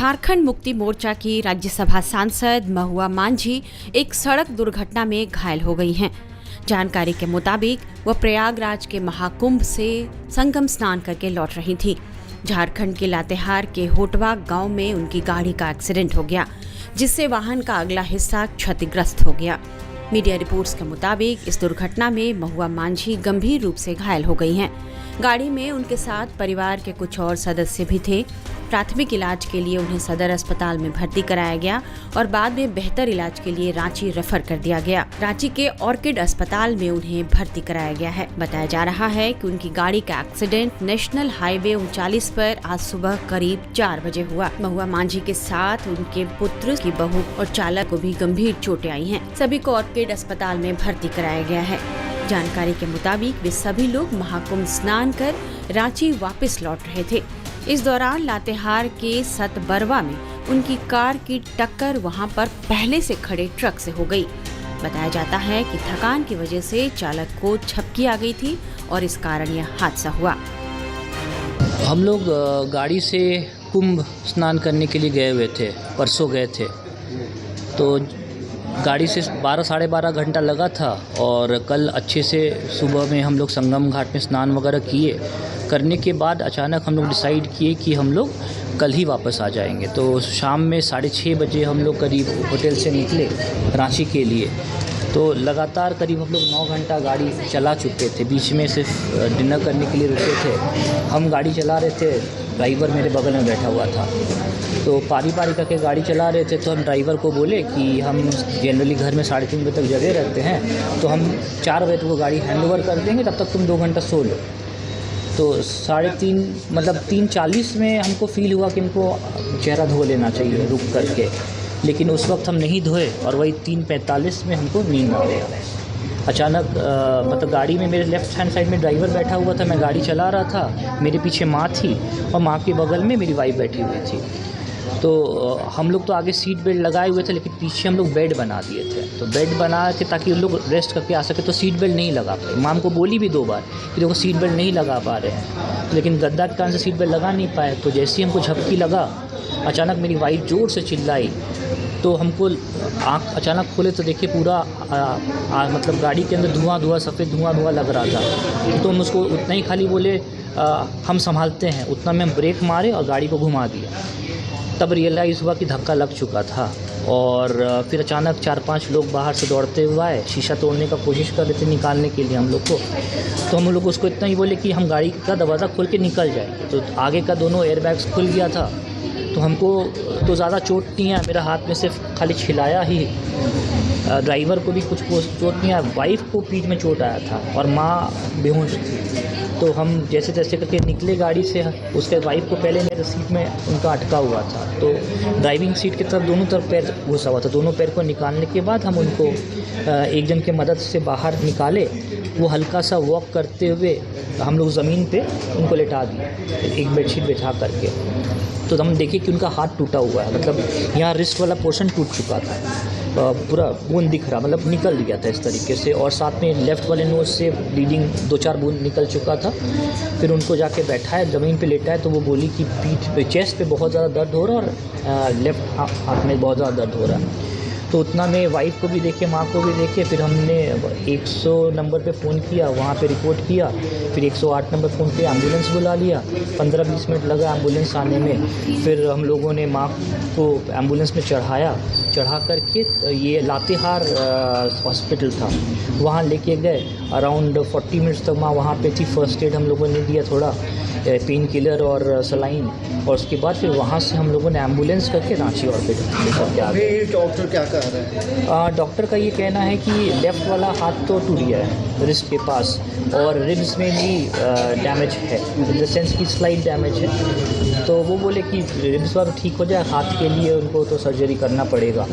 झारखंड मुक्ति मोर्चा की राज्यसभा सांसद महुआ मांझी एक सड़क दुर्घटना में घायल हो गई हैं। जानकारी के मुताबिक वह प्रयागराज के महाकुंभ से संगम स्नान करके लौट रही थी। झारखंड के लातेहार के होटवा गांव में उनकी गाड़ी का एक्सीडेंट हो गया, जिससे वाहन का अगला हिस्सा क्षतिग्रस्त हो गया। मीडिया रिपोर्ट्स के मुताबिक इस दुर्घटना में महुआ मांझी गंभीर रूप से घायल हो गई हैं। गाड़ी में उनके साथ परिवार के कुछ और सदस्य भी थे। प्राथमिक इलाज के लिए उन्हें सदर अस्पताल में भर्ती कराया गया और बाद में बेहतर इलाज के लिए रांची रेफर कर दिया गया। रांची के ऑर्किड अस्पताल में उन्हें भर्ती कराया गया है। बताया जा रहा है कि उनकी गाड़ी का एक्सीडेंट नेशनल हाईवे 39 पर आज सुबह करीब 4 बजे हुआ। महुआ मांझी के साथ उनके पुत्र की बहू और चालक को भी गंभीर चोटें आई हैं। सभी को ऑर्किड अस्पताल में भर्ती कराया गया है। जानकारी के मुताबिक वे सभी लोग महाकुंभ स्नान कर रांची वापस लौट रहे थे। इस दौरान लातेहार के सतबरवा में उनकी कार की टक्कर वहां पर पहले से खड़े ट्रक से हो गई। बताया जाता है कि थकान की वजह से चालक को झपकी आ गई थी और इस कारण यह हादसा हुआ। हम लोग गाड़ी से कुंभ स्नान करने के लिए गए हुए थे, परसों गए थे। तो गाड़ी से 12 साढ़े 12 घंटा लगा था और कल अच्छे से सुबह में हम लोग संगम घाट में स्नान वगैरह किए। करने के बाद अचानक हम लोग डिसाइड किए कि हम लोग कल ही वापस आ जाएंगे। तो शाम में 6:30 बजे हम लोग करीब होटल से निकले रांची के लिए। तो लगातार करीब हम लोग 9 घंटा गाड़ी चला चुके थे। बीच में सिर्फ डिनर करने के लिए रुके थे। हम गाड़ी चला रहे थे, ड्राइवर मेरे बगल में बैठा हुआ था। तो पारी करके गाड़ी चला रहे थे। तो हम ड्राइवर को बोले कि हम जनरली घर में 3:30 बजे तक जगे रहते हैं, तो हम 4 बजे को गाड़ी हैंड ओवर कर देंगे, तब तक तुम 2 घंटा सो लो। तो 3:30 मतलब 3:40 में हमको फील हुआ कि इनको चेहरा धो लेना चाहिए रुक करके, लेकिन उस वक्त हम नहीं धोए और वही 3:45 में हमको नींद आ गया। अचानक मतलब गाड़ी में मेरे लेफ़्ट हैंड साइड में ड्राइवर बैठा हुआ था, मैं गाड़ी चला रहा था, मेरे पीछे माँ थी और माँ के बगल में मेरी वाइफ बैठी हुई थी। तो हम लोग तो आगे सीट बेल्ट लगाए हुए थे, लेकिन पीछे हम लोग बेड बना दिए थे। तो बेड बना के ताकि उन लोग रेस्ट करके आ सके, तो सीट बेल्ट नहीं लगा पाए। माम को बोली भी 2 बार कि देखो सीट बेल्ट नहीं लगा पा रहे हैं, लेकिन गद्दा के कारण से सीट बेल्ट लगा नहीं पाए। तो जैसे ही हमको झपकी लगा, अचानक मेरी वाइफ ज़ोर से चिल्लाई। तो हमको आँख अचानक खोले तो देखिए पूरा मतलब गाड़ी के अंदर धुआं सफ़ेद धुआं लग रहा था। तो हम उसको उतना ही खाली बोले हम संभालते हैं, उतना में हम ब्रेक मारे और गाड़ी को घुमा दिया। तब रियलाइज़ हुआ कि धक्का लग चुका था। और फिर अचानक 4-5 लोग बाहर से दौड़ते हुए आए, शीशा तोड़ने का कोशिश कर रहे थे निकालने के लिए हम लोग को। तो हम लोग उसको इतना ही बोले कि हम गाड़ी का दरवाज़ा खोल के निकल जाएंगे। तो आगे का दोनों एयरबैग्स खुल गया था। तो हमको तो ज़्यादा चोट नहीं है, मेरा हाथ में सिर्फ खाली छिलाया ही। ड्राइवर को भी कुछ चोट नहीं आया, वाइफ को पीठ में चोट आया था और माँ बेहोश थी। तो हम जैसे तैसे करके निकले गाड़ी से। उसके वाइफ को पहले मेरे सीट में उनका अटका हुआ था, तो ड्राइविंग सीट की तरफ दोनों तरफ पैर घुसा हुआ था। दोनों पैर को निकालने के बाद हम उनको एक जन के मदद से बाहर निकाले। वो हल्का सा वॉक करते हुए हम लोग ज़मीन पे उनको लेटा दिए, एक बेडशीट बिछा करके। तो हम देखे कि उनका हाथ टूटा हुआ है, मतलब यहाँ रिस्ट वाला पोर्शन टूट चुका था, पूरा बूंद दिख रहा, मतलब निकल गया था इस तरीके से। और साथ में लेफ़्ट वाले नोज़ से ब्लीडिंग 2-4 बूंद निकल चुका था। फिर उनको जाके बैठाए, ज़मीन पे लेटाए, तो वो बोली कि पीठ पे, चेस्ट पे बहुत ज़्यादा दर्द हो रहा है और लेफ़्ट हाथ में बहुत ज़्यादा दर्द हो रहा है। तो उतना में वाइफ को भी देखे, माँ को भी देखे। फिर हमने 100 नंबर पे फ़ोन किया, वहाँ पे रिपोर्ट किया। फिर 108 नंबर फ़ोन पे एम्बुलेंस बुला लिया। 15-20 मिनट लगा एम्बुलेंस आने में। फिर हम लोगों ने माँ को एम्बुलेंस में चढ़ा करके ये लातेहार हॉस्पिटल था, वहाँ लेके गए। अराउंड 40 मिनट्स तक माँ वहाँ पे थी। फर्स्ट एड हम लोगों ने दिया, थोड़ा पेन किलर और सलाइन, और उसके बाद फिर वहाँ से हम लोगों ने एम्बुलेंस करके रांची ऑर्किड लेकर के आ गए। डॉक्टर क्या कह रहे हैं? डॉक्टर का ये कहना है कि लेफ़्ट वाला हाथ तो टूट गया है रिस्ट के पास, और रिब्स में भी डैमेज है, इन द सेंस की स्लाइट डैमेज है। तो वो बोले कि रिब्स वाला ठीक हो जाए, हाथ के लिए उनको तो सर्जरी करना पड़ेगा।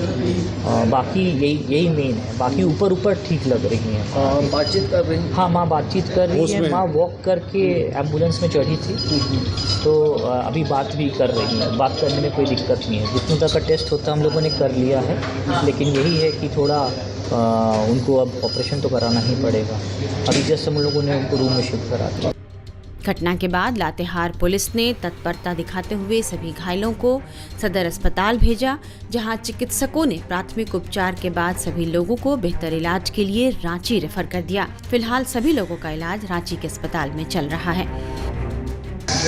बाकी यही मेन है, बाकी ऊपर ठीक लग रही हैं। बातचीत कर रही हैं? हाँ, माँ बातचीत कर रही है। माँ वॉक करके एम्बुलेंस में चढ़ी थी, तो अभी बात भी कर रही है। बात करने में कोई दिक्कत नहीं है। जितना तक का टेस्ट होता हम लोगों ने कर लिया है, लेकिन यही है कि थोड़ा उनको अब ऑपरेशन तो कराना ही पड़ेगा। अभी जस्ट हम लोगों ने उनको रूम में शिफ्ट करा दिया। घटना के बाद लातेहार पुलिस ने तत्परता दिखाते हुए सभी घायलों को सदर अस्पताल भेजा, जहां चिकित्सकों ने प्राथमिक उपचार के बाद सभी लोगों को बेहतर इलाज के लिए रांची रेफर कर दिया। फिलहाल सभी लोगों का इलाज रांची के अस्पताल में चल रहा है।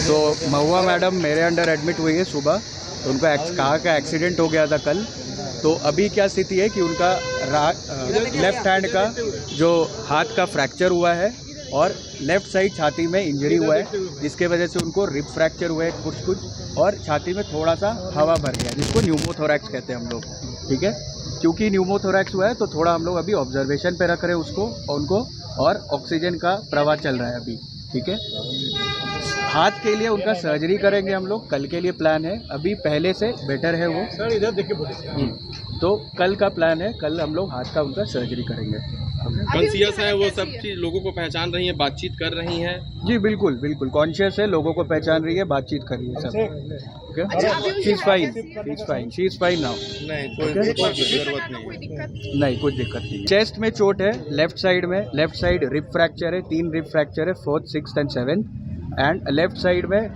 तो महुआ मैडम मेरे अंडर एडमिट हुई है सुबह, तो उनका कार का एक्सीडेंट हो गया था कल। तो अभी क्या स्थिति है कि उनका लेफ्ट हैंड का जो हाथ का फ्रैक्चर हुआ है और लेफ्ट साइड छाती में इंजरी हुआ है, जिसके वजह से उनको रिब फ्रैक्चर हुआ है कुछ और छाती में थोड़ा सा हवा भर गया, जिसको न्यूमोथोरैक्स कहते हैं हम लोग। ठीक है, क्योंकि न्यूमोथोरैक्स हुआ है तो थोड़ा हम लोग अभी ऑब्जर्वेशन पे रख रहे हैं उसको और ऑक्सीजन का प्रवाह चल रहा है अभी। ठीक है, हाथ के लिए उनका सर्जरी करेंगे हम लोग, कल के लिए प्लान है। अभी पहले से बेटर है वो। सर इधर देखिए बोले। तो कल का प्लान है, कल हम लोग हाथ का उनका सर्जरी करेंगे। कॉन्शियस है वो, सब चीज लोगों को पहचान रही है, बातचीत कर रही हैं। जी बिल्कुल कॉन्शियस है, लोगों को पहचान रही है, बातचीत कर रही है सब। She is fine now. नहीं, कुछ दिक्कत नहीं। चेस्ट में चोट है, लेफ्ट साइड रिब फ्रैक्चर है, 3 रिब फ्रैक्चर है, 4th, 6th and 7th। And left side में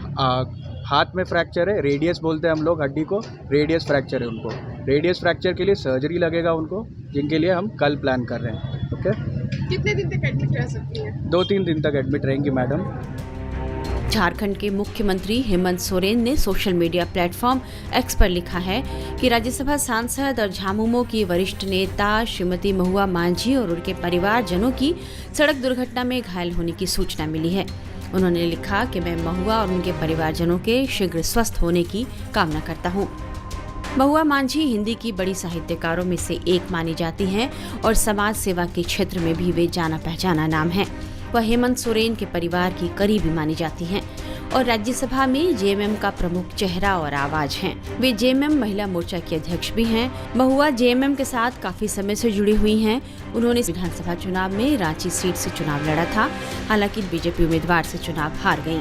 हाथ में फ्रैक्चर है, रेडियस बोलते हैं हम लोग हड्डी को, रेडियस फ्रैक्चर है उनको। रेडियस फ्रैक्चर के लिए सर्जरी लगेगा उनको, जिनके लिए हम कल प्लान कर रहे हैं। ओके, कितने दिन तक एडमिट रह सकती है? 2-3 दिन तक एडमिट रहेंगी मैडम। झारखंड के मुख्यमंत्री हेमंत सोरेन ने सोशल मीडिया प्लेटफॉर्म एक्स पर लिखा है कि राज्यसभा सांसद और झामुमो की वरिष्ठ नेता श्रीमती महुआ मांझी और उनके परिवारजनों की सड़क दुर्घटना में घायल होने की सूचना मिली है। उन्होंने लिखा कि मैं महुआ और उनके परिवारजनों के शीघ्र स्वस्थ होने की कामना करता हूँ। महुआ मांझी हिंदी की बड़ी साहित्यकारों में से एक मानी जाती हैं और समाज सेवा के क्षेत्र में भी वे जाना पहचाना नाम है। वह हेमंत सोरेन के परिवार की करीबी मानी जाती हैं और राज्यसभा में जेएमएम का प्रमुख चेहरा और आवाज हैं। वे जेएमएम महिला मोर्चा की अध्यक्ष भी हैं। महुआ जेएमएम के साथ काफी समय से जुड़ी हुई हैं। उन्होंने विधानसभा चुनाव में रांची सीट से चुनाव लड़ा था, हालांकि बीजेपी उम्मीदवार से चुनाव हार गयी।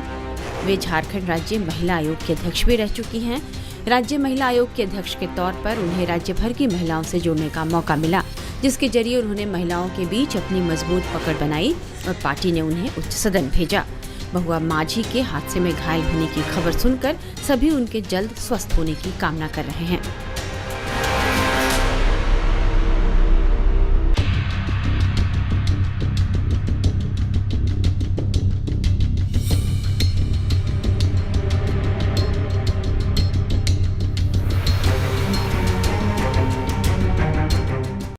वे झारखंड राज्य महिला आयोग की अध्यक्ष भी रह चुकी हैं। राज्य महिला आयोग के अध्यक्ष के तौर पर उन्हें राज्य भर की महिलाओं से जुड़ने का मौका मिला, जिसके जरिए उन्होंने महिलाओं के बीच अपनी मजबूत पकड़ बनाई और पार्टी ने उन्हें उच्च सदन भेजा। महुआ मांझी के हादसे में घायल होने की खबर सुनकर सभी उनके जल्द स्वस्थ होने की कामना कर रहे हैं।